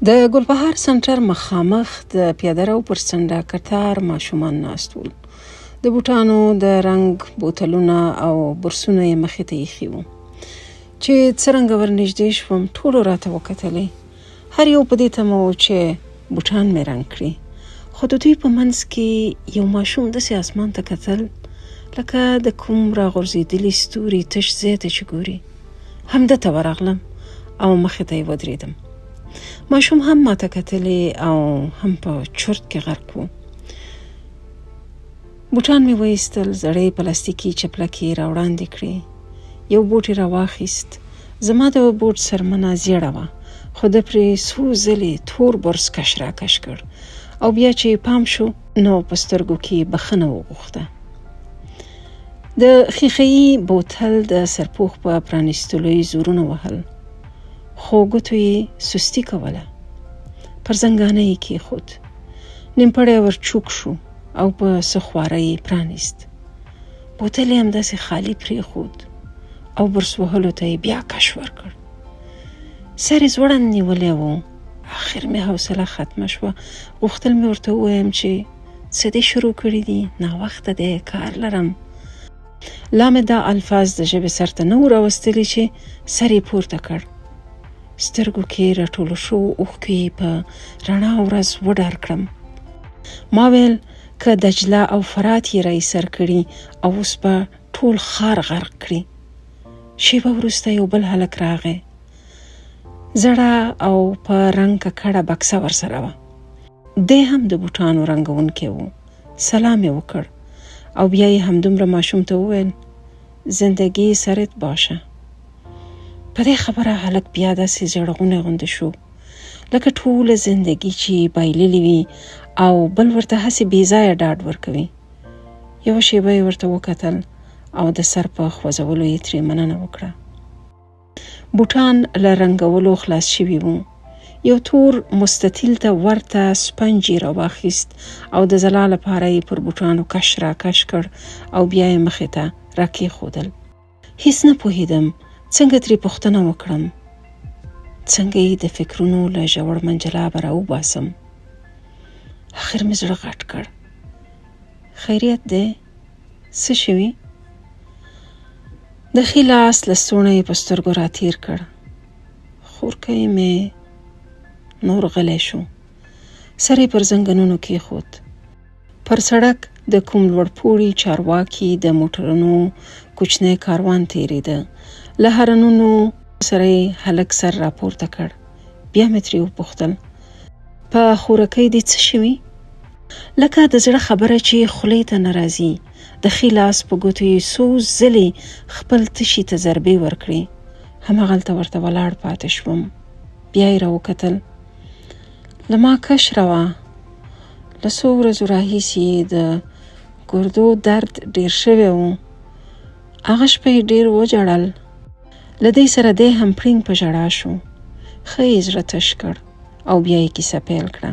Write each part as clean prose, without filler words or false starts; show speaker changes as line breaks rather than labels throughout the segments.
د ګلبهار سنټر مخامخ د پیاده رو پر څنډه کتار ماشومان ناست ول. د بوټانو د رنګ بوتلونه او برسونه یې مخې ته ایښي وو. چې څرنګه ورنږدې شوم ټولو راته وکتلې. هر یو په دې تمه و چې بوټان مې رنګ کړي. خو د دوی په منځ کې یو ماشوم داسې اسمان ته کتل لکه د کوم راغورځېدلي ستوري تش ځای ته چې ګوري. همده ته ورغلم او مخې ته یې ودرېدم. ماشوم هم ماته کتلې او هم په چرت کې غرق و. بوټان مې وایستل، زړې پلاستیکي چپلکې راوړاندې کړې. یو بوټ یې راواخیست. زما د بوټ سرمنه زیړه وه، خو ده پرې څو ځلې تور برس کش راکش کړ او بیا چې پام شو نو په سترګو کې بخښنه وغوښته. د ښیښه‌يي بوتل د سرپوښ په پرانیستلو یې زورونه وهل، خو ګوتو یې سستی کوله. پر زنګانه یې کېښود. نیمپړی ور چوک شو او په څه خواره یې پرانیست. بوتل یې همداسې خالي پرېښود او برس وهلو ته یې بیا کش ورکړ. سر یې ځوړند نیولی و. اخر مې حوصله ختمه شوه. غوښتل مې ورته ووایم چې څه دې شروع کړي دي، ناوخته دی، کار لرم. لا مې دا الفاظ د ژبې سر ته نه و راوستلي چې سر یې پورته کړ. سترګو کې راټولو شوو اوښکو یې په رڼا ورځ وډار کړم. ما ویل که دجله او فرات یې رایسر کړي او اوس به ټول ښار غرق کړي. شیبه وروسته یو بل هلک راغی. زړه او په رنګ ککړه بکسه ورسره وه. دی هم د بوټانو رنګونکی و. سلام یې وکړ او بیا یې همدومره ماشوم ته وویل زندگی سرت باشه. په دې خبره هلک بیا داسې زړغونی غوندې شو لکه ټوله زندگی چې بایللې وي او بل ورته هسې بې ځایه ډاډ ورکوي. یوه شیبه یې ورته وکتل او د سر په خوځولو یې ترې مننه وکړه. بوټان له رنګولو خلاص شوي وو. یو تور مستطیل ته ورته سپنج یې راواخیست او د ځلا لپاره یې پر بوټانو کش را کش کړ او بیا یې مخې ته راکېښودل. هیڅ نه پوهېدم څنګه ترې پوښتنه وکړم، څنګه یې د فکرونو له ژور منجلابه راوباسم. اخر مې زړه غټ کړ. خیریت دی؟ څه شوي؟ د ښي لاس لستوڼی یې په سترګو راتېر کړ. خورکۍ مې نور غلی شو. سر یې پر زنګنونو کېښود. پر سړک د کوم لوړپوړي چارواکي د موټرونو کوچنی کاروان تېرېده. له هارنونو سره یې هلک سر راپورته کړ. بیا مې ترې وپوښتل په خورکۍ دې څه شوي؟ لکه د زړه خبره چې خولې ته نه راځي. د ښي لاس په ګوتو یې څو ځلې خپل تشي ته ضربې ورکړې. هماغلته ورته ولاړ پاتې شوم. بیا یې راوکتل. له ما کشره وه. له څو ورځو راهیسې د ګردو درد ډېر شوی و. هغه شپه یې ډېر وژړل. له دې سره دی هم پړینګ په ژړا شو. ښه یې زړه تش کړ او بیا یې کیسه پیل کړه.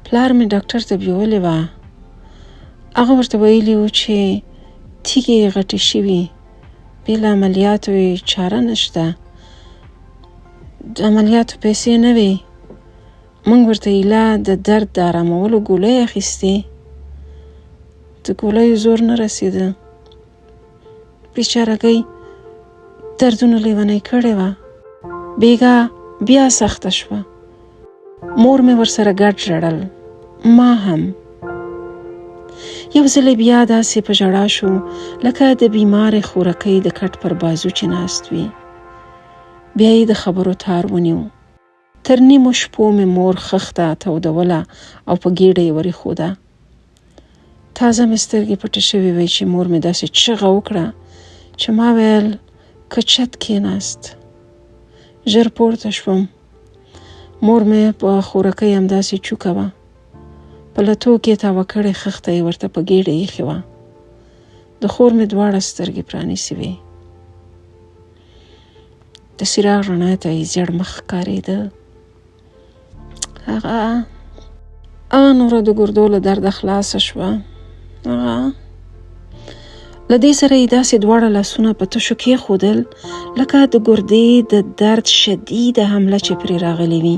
پلار مې ډاکټر ته بیولې وه. هغه ورته ویلي و چې تیږې یې غټې شوي، بې له عملیاتو یې چاره نشته. د عملیاتو پیسې نه وې. موږ ورته ایله د درد د آرامولو ګولۍ اخیستې. د ګولیو زور نه رسېده. بیچارهګۍ دردونه لیونی کړې وه. بیګا بیا سخته شوه. مور مې ورسره ګډ ژړل، ما هم. یو ځل بیا داسې په ژړا شو لکه د بیمارې خورکۍ د کټ پر بازو چې ناست وي. بیا یې د خبرو تار ونیو. تر نیمو شپو مې مور خښته تودوله او په ګېډه یې ورېښوده. تازه مې سترګې پټې شوې وې چې مور مې داسې چغه وکړه چې ما ویل که چت کېناست. ژر پورته شوم. مور مې په خورکۍ همداسې چوکه وه. په لتو کې تاوه کړې خښته یې ورته په ګېډه ایښې وه. د خور مې دواړه سترګې پرانیسې وې. د څراغ رڼا ته یې زیړ مخ ښکارېده. هغه نوره د ګردو له درده خلاصه شوه. هغه له دې سره یې داسې دواړه لاسونه په تشو کېښودل لکه د ګردې د درد شدیده حمله چې پرې راغلې وي.